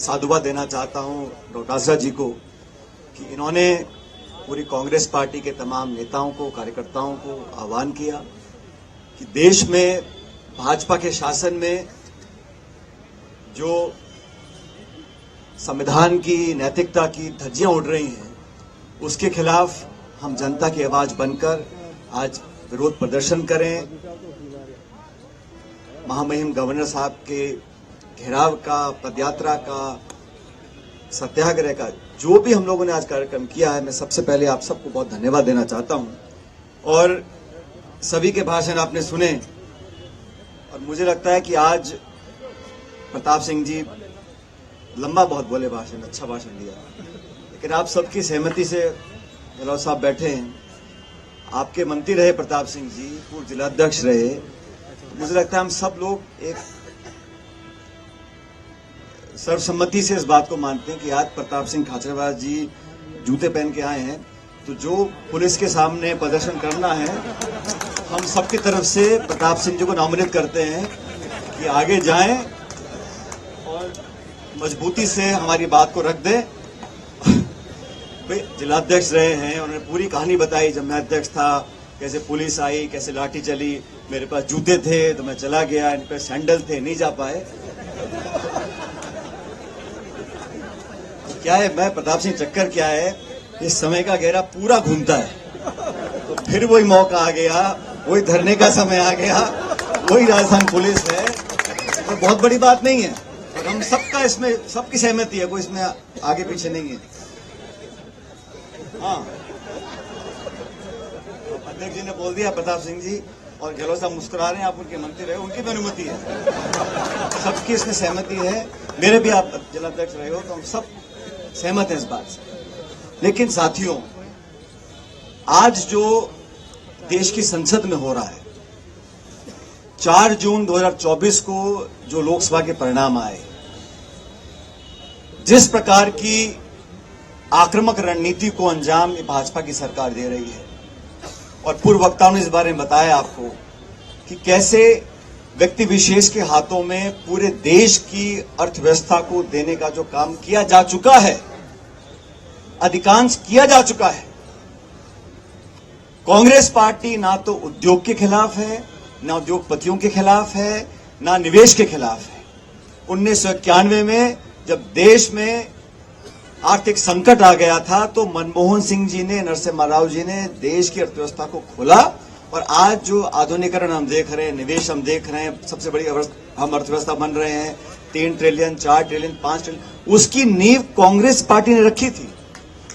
साधुवाद देना चाहता हूं डोटासरा जी को कि इन्होंने पूरी कांग्रेस पार्टी के तमाम नेताओं को, कार्यकर्ताओं को आह्वान किया कि देश में भाजपा के शासन में जो संविधान की, नैतिकता की धज्जियां उड़ रही हैं, उसके खिलाफ हम जनता की आवाज बनकर आज विरोध प्रदर्शन करें। महामहिम गवर्नर साहब के घेराव का, पदयात्रा का, सत्याग्रह का, जो भी हम लोगों ने आज कार्यक्रम किया है, मैं सबसे पहले आप सबको बहुत धन्यवाद देना चाहता हूं। और सभी के भाषण आपने सुने और मुझे लगता है कि आज प्रताप सिंह जी लंबा बहुत बोले भाषण, अच्छा भाषण दिया, लेकिन आप सबकी सहमति से गहलोत साहब बैठे हैं, आपके मंत्री रहे प्रताप सिंह जी, पूर्व जिलाध्यक्ष रहे, तो मुझे लगता है हम सब लोग एक सर्वसम्मति से इस बात को मानते हैं कि आज प्रताप सिंह खाचरियावास जी जूते पहन के आए हैं, तो जो पुलिस के सामने प्रदर्शन करना है, हम सबकी तरफ से प्रताप सिंह जी को नामित करते हैं कि आगे जाएं और मजबूती से हमारी बात को रख दें। जिलाध्यक्ष रहे हैं, उन्होंने पूरी कहानी बताई, जब मैं अध्यक्ष था कैसे पुलिस आई, कैसे लाठी चली, मेरे पास जूते थे तो मैं चला गया, इन पे सैंडल थे, नहीं जा पाए। क्या है, मैं प्रताप सिंह चक्कर क्या है, इस समय का घेरा पूरा घूमता है, तो फिर वही मौका आ गया, वही धरने का समय आ गया, वही राजस्थान पुलिस है, तो बहुत बड़ी बात नहीं है। और हम सबका इसमें, सबकी सहमति है, कोई इसमें आगे पीछे नहीं है। हाँ, अध्यक्ष जी ने बोल दिया, प्रताप सिंह जी और गहलोत साहब मुस्कुरा रहे हैं, आप उनके मंत्री रहे हो, उनकी भी अनुमति है, सबकी इसमें सहमति है, मेरे भी आप जिलाध्यक्ष रहे हो, तो हम सब सहमत हैं इस बात से। लेकिन साथियों, आज जो देश की संसद में हो रहा है, 4 जून 2024 को जो लोकसभा के परिणाम आए, जिस प्रकार की आक्रामक रणनीति को अंजाम भाजपा की सरकार दे रही है, और पूर्व वक्ताओं ने इस बारे में बताया आपको कि कैसे व्यक्ति विशेष के हाथों में पूरे देश की अर्थव्यवस्था को देने का जो काम किया जा चुका है, अधिकांश किया जा चुका है। कांग्रेस पार्टी ना तो उद्योग के खिलाफ है, ना उद्योगपतियों के खिलाफ है, ना निवेश के खिलाफ है। 1991 में जब देश में आर्थिक संकट आ गया था, तो मनमोहन सिंह जी ने, नरसिम्हा राव जी ने देश की अर्थव्यवस्था को खोला, और आज जो आधुनिकीकरण हम देख रहे हैं, निवेश हम देख रहे हैं, सबसे बड़ी हम अर्थव्यवस्था बन रहे हैं, 3 ट्रिलियन, 4 ट्रिलियन, 5 ट्रिलियन, उसकी नींव कांग्रेस पार्टी ने रखी थी।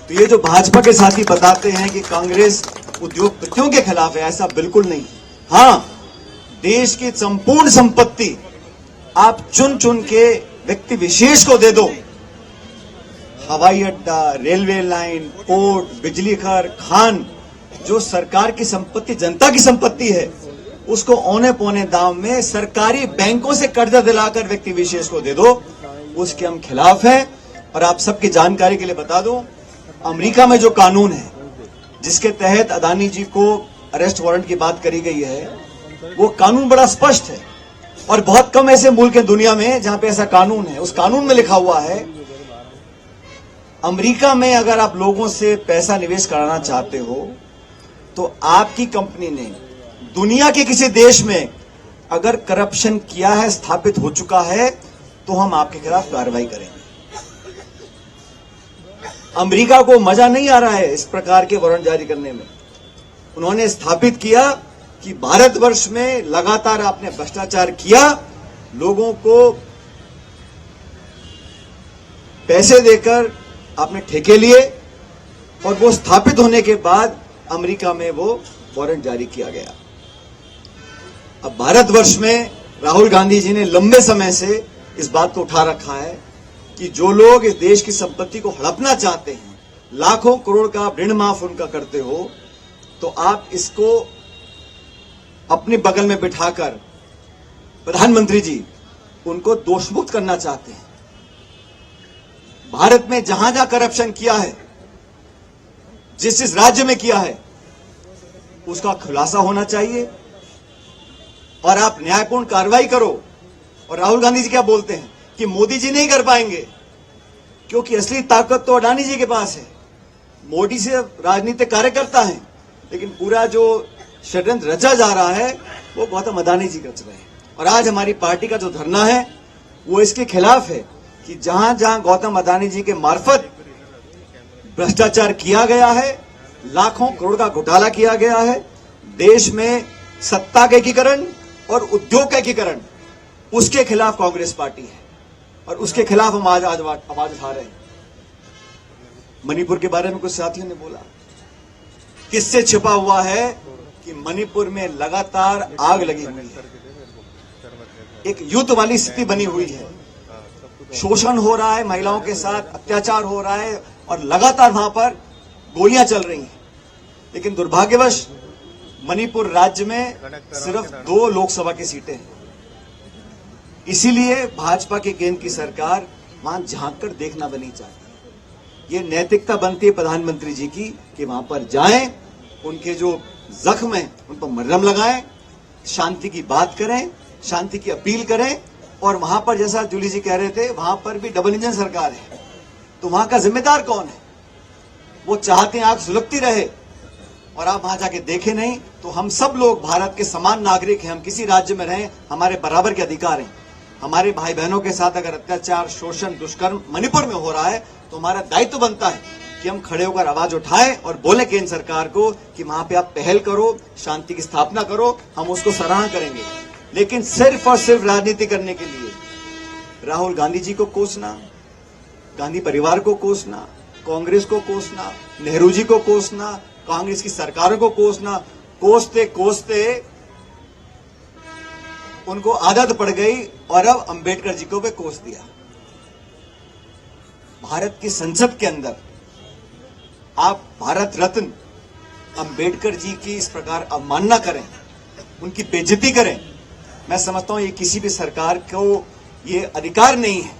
तो ये जो भाजपा के साथी बताते हैं कि कांग्रेस उद्योगपतियों के खिलाफ है, ऐसा बिल्कुल नहीं। हाँ, देश की संपूर्ण संपत्ति आप चुन चुन के व्यक्ति विशेष को दे दो, हवाई अड्डा, रेलवे लाइन, पोर्ट, बिजली घर, खान, जो सरकार की संपत्ति, जनता की संपत्ति है, उसको औने पौने दाम में सरकारी बैंकों से कर्जा दिलाकर व्यक्ति विशेष को दे दो, उसके हम खिलाफ हैं। और आप सबकी जानकारी के लिए बता दूं, अमेरिका में जो कानून है जिसके तहत अदानी जी को अरेस्ट वारंट की बात करी गई है, वो कानून बड़ा स्पष्ट है, और बहुत कम ऐसे मुल्क हैं दुनिया में जहां पे ऐसा कानून है। उस कानून में लिखा हुआ है, अमेरिका में अगर आप लोगों से पैसा निवेश कराना चाहते हो, तो आपकी कंपनी ने दुनिया के किसी देश में अगर करप्शन किया है, स्थापित हो चुका है, तो हम आपके खिलाफ कार्रवाई करेंगे। अमेरिका को मजा नहीं आ रहा है इस प्रकार के वारंट जारी करने में। उन्होंने स्थापित किया कि भारतवर्ष में लगातार आपने भ्रष्टाचार किया, लोगों को पैसे देकर आपने ठेके लिए, और वो स्थापित होने के बाद अमेरिका में वो वारंट जारी किया गया। अब भारतवर्ष में राहुल गांधी जी ने लंबे समय से इस बात को उठा रखा है कि जो लोग इस देश की संपत्ति को हड़पना चाहते हैं, लाखों करोड़ का ऋण माफ उनका करते हो, तो आप इसको अपने बगल में बिठाकर प्रधानमंत्री जी उनको दोषमुक्त करना चाहते हैं। भारत में जहां जहां करप्शन किया है, जिस राज्य में किया है, उसका खुलासा होना चाहिए और आप न्यायपूर्ण कार्रवाई करो। और राहुल गांधी जी क्या बोलते हैं कि मोदी जी नहीं कर पाएंगे, क्योंकि असली ताकत तो अडानी जी के पास है। मोदी से राजनीतिक कार्यकर्ता है, लेकिन पूरा जो षड्यंत्र रचा जा रहा है वो गौतम अडानी जी रच रहे हैं। और आज हमारी पार्टी का जो धरना है वो इसके खिलाफ है कि जहां जहां गौतम अडानी जी के मार्फत भ्रष्टाचार किया गया है, लाखों करोड़ का घोटाला किया गया है, देश में सत्ता का एकीकरण और उद्योग का एकीकरण, उसके खिलाफ कांग्रेस पार्टी है और उसके खिलाफ हम आज आवाज उठा रहे हैं। मणिपुर के बारे में कुछ साथियों ने बोला, किससे छिपा हुआ है कि मणिपुर में लगातार आग लगी हुई है, एक युद्ध वाली स्थिति बनी हुई है, शोषण हो रहा है, महिलाओं के साथ अत्याचार हो रहा है और लगातार वहां पर गोलियां चल रही हैं। लेकिन दुर्भाग्यवश मणिपुर राज्य में सिर्फ 2 लोकसभा की सीटें हैं, इसीलिए भाजपा के केंद्र की सरकार वहां झांक कर देखना बनी चाहती है। ये नैतिकता बनती है प्रधानमंत्री जी की कि वहां पर जाएं, उनके जो जख्म है उन पर मरहम लगाएं, शांति की बात करें, शांति की अपील करें। और वहां पर जैसा जूली जी कह रहे थे, वहां पर भी डबल इंजन सरकार है, तो वहां का जिम्मेदार कौन है? वो चाहते हैं आग सुलगती रहे और आप वहां जाके देखे नहीं। तो हम सब लोग भारत के समान नागरिक हैं, हम किसी राज्य में रहें, हमारे बराबर के अधिकार हैं। हमारे भाई बहनों के साथ अगर अत्याचार, शोषण, दुष्कर्म मणिपुर में हो रहा है तो हमारा दायित्व बनता है कि हम खड़े होकर आवाज उठाएं और बोले केंद्र सरकार को कि वहां पे आप पहल करो, शांति की स्थापना करो, हम उसको सराहना करेंगे। लेकिन सिर्फ और सिर्फ राजनीति करने के लिए राहुल गांधी जी को कोसना, गांधी परिवार को कोसना, कांग्रेस को कोसना, नेहरू जी को कोसना, कांग्रेस की सरकारों को कोसना, कोसते कोसते उनको आदत पड़ गई और अब अंबेडकर जी को भी कोस दिया। भारत की संसद के अंदर आप भारत रत्न अंबेडकर जी की इस प्रकार अवमानना करें, उनकी बेइज्जती करें, मैं समझता हूं ये किसी भी सरकार को ये अधिकार नहीं है।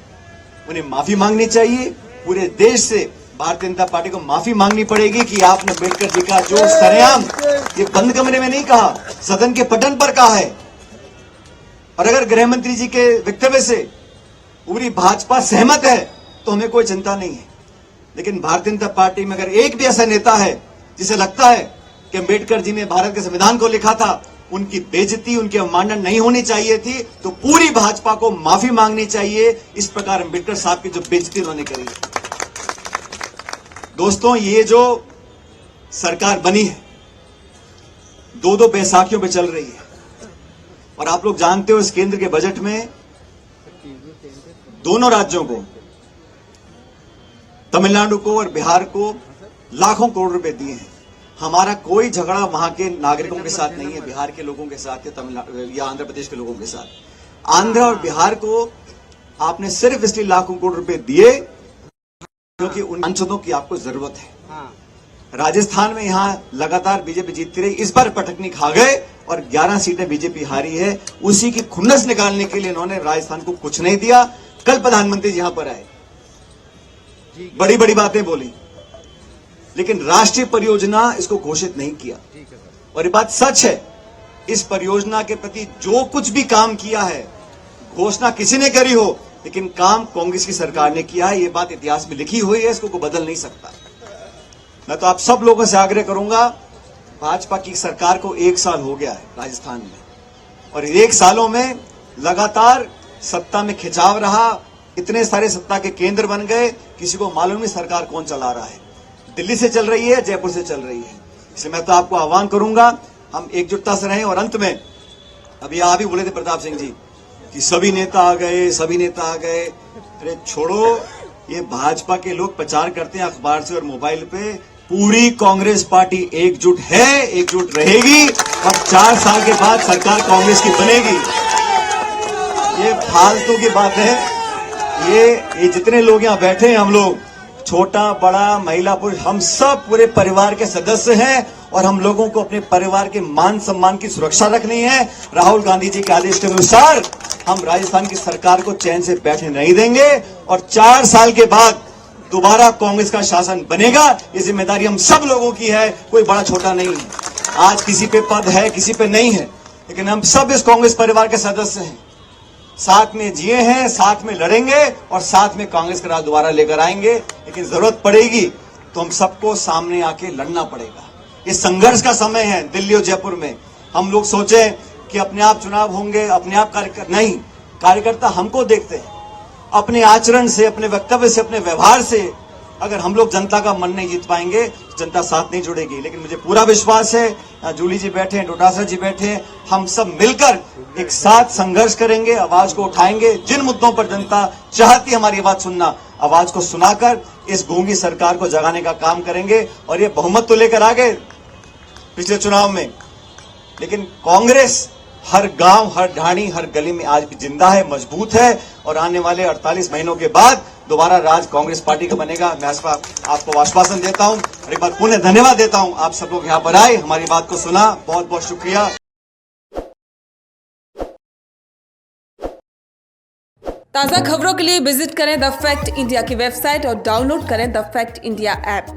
उन्हें माफी मांगनी चाहिए। पूरे देश से भारतीय जनता पार्टी को माफी मांगनी पड़ेगी कि आपने अंबेडकर जी का जो सरेआम ये बंद कमरे में नहीं कहा, सदन के पटल पर कहा है। और अगर गृह मंत्री जी के वक्तव्य से पूरी भाजपा सहमत है तो हमें कोई चिंता नहीं है। लेकिन भारतीय जनता पार्टी में अगर एक भी ऐसा नेता है जिसे लगता है कि अंबेडकर जी ने भारत के संविधान को लिखा था, उनकी बेइज्जती, उनकी अवमानना नहीं होनी चाहिए थी, तो पूरी भाजपा को माफी मांगनी चाहिए इस प्रकार अंबेडकर साहब की जो बेइज्जती उन्होंने करी है। दोस्तों, ये जो सरकार बनी है 2-2 बैसाखियों पे चल रही है और आप लोग जानते हो इस केंद्र के बजट में दोनों राज्यों को, तमिलनाडु को और बिहार को लाखों करोड़ रुपए दिए हैं। हमारा कोई झगड़ा वहां के नागरिकों के साथ नहीं है, बिहार के लोगों के साथ या तमिलनाडु या आंध्र प्रदेश के लोगों के साथ। आंध्र और बिहार को आपने सिर्फ इसलिए लाखों करोड़ रुपए दिए क्योंकि उन सांसदों की आपको जरूरत है। राजस्थान में यहां लगातार बीजेपी जीतती रही, इस बार पटकनी खा गए और 11 सीटें बीजेपी हारी है। उसी की खुन्नस निकालने के लिए इन्होंने राजस्थान को कुछ नहीं दिया। कल प्रधानमंत्री जी यहां पर आए, बड़ी बड़ी बातें बोली, लेकिन राष्ट्रीय परियोजना इसको घोषित नहीं किया। और ये बात सच है, इस परियोजना के प्रति जो कुछ भी काम किया है, घोषणा किसी ने करी हो, लेकिन काम कांग्रेस की सरकार ने किया है। ये बात इतिहास में लिखी हुई है, इसको कोई बदल नहीं सकता। मैं तो आप सब लोगों से आग्रह करूंगा, भाजपा की सरकार को 1 साल हो गया है राजस्थान में, और 1 सालों में लगातार सत्ता में खिंचाव रहा, इतने सारे सत्ता के केंद्र बन गए, किसी को मालूम नहीं सरकार कौन चला रहा है, दिल्ली से चल रही है, जयपुर से चल रही है। इसलिए मैं तो आपको आह्वान करूंगा, हम एकजुटता से रहें। और अंत में अभी आप भी बोले थे प्रताप सिंह जी कि सभी नेता आ गए, सभी नेता आ गए। अरे छोड़ो, ये भाजपा के लोग प्रचार करते हैं अखबार से और मोबाइल पे, पूरी कांग्रेस पार्टी एकजुट है, एकजुट रहेगी और 4 साल के बाद सरकार कांग्रेस की बनेगी। ये फालतू की बात है। ये जितने लोग यहाँ बैठे हैं, हम लोग छोटा बड़ा महिला पुरुष, हम सब पूरे परिवार के सदस्य हैं और हम लोगों को अपने परिवार के मान सम्मान की सुरक्षा रखनी है। राहुल गांधी जी के आदेश के अनुसार हम राजस्थान की सरकार को चैन से बैठने नहीं देंगे और 4 साल के बाद दोबारा कांग्रेस का शासन बनेगा। ये जिम्मेदारी हम सब लोगों की है, कोई बड़ा छोटा नहीं है। आज किसी पे पद है, किसी पे नहीं है, लेकिन हम सब इस कांग्रेस परिवार के सदस्य हैं। साथ में जिए हैं, साथ में लड़ेंगे और साथ में कांग्रेस का राज दोबारा लेकर आएंगे। लेकिन जरूरत पड़ेगी तो हम सबको सामने आके लड़ना पड़ेगा। ये संघर्ष का समय है। दिल्ली और जयपुर में हम लोग सोचे कि अपने आप चुनाव होंगे, अपने आप नहीं, कार्यकर्ता हमको देखते हैं। अपने आचरण से, अपने वक्तव्य से, अपने व्यवहार से अगर हम लोग जनता का मन नहीं जीत पाएंगे तो जनता साथ नहीं जुड़ेगी। लेकिन मुझे पूरा विश्वास है, जूली जी बैठे हैं, डोटासरा जी बैठे हैं, हम सब मिलकर एक साथ संघर्ष करेंगे, आवाज को उठाएंगे। जिन मुद्दों पर जनता चाहती है हमारी आवाज सुनना, आवाज को सुनाकर इस गूंगी सरकार को जगाने का काम करेंगे। और ये बहुमत तो लेकर आ गए पिछले चुनाव में, लेकिन कांग्रेस हर गांव, हर ढाणी, हर गली में आज भी जिंदा है, मजबूत है। और आने वाले 48 महीनों के बाद दोबारा राज कांग्रेस पार्टी का बनेगा। मैं आपको आश्वासन देता हूं और एक बार पुनः धन्यवाद देता हूं। आप सब लोग यहां पर आए, हमारी बात को सुना, बहुत बहुत शुक्रिया। ताज़ा खबरों के लिए विजिट करें द फैक्ट इंडिया की वेबसाइट और डाउनलोड करें द फैक्ट इंडिया ऐप।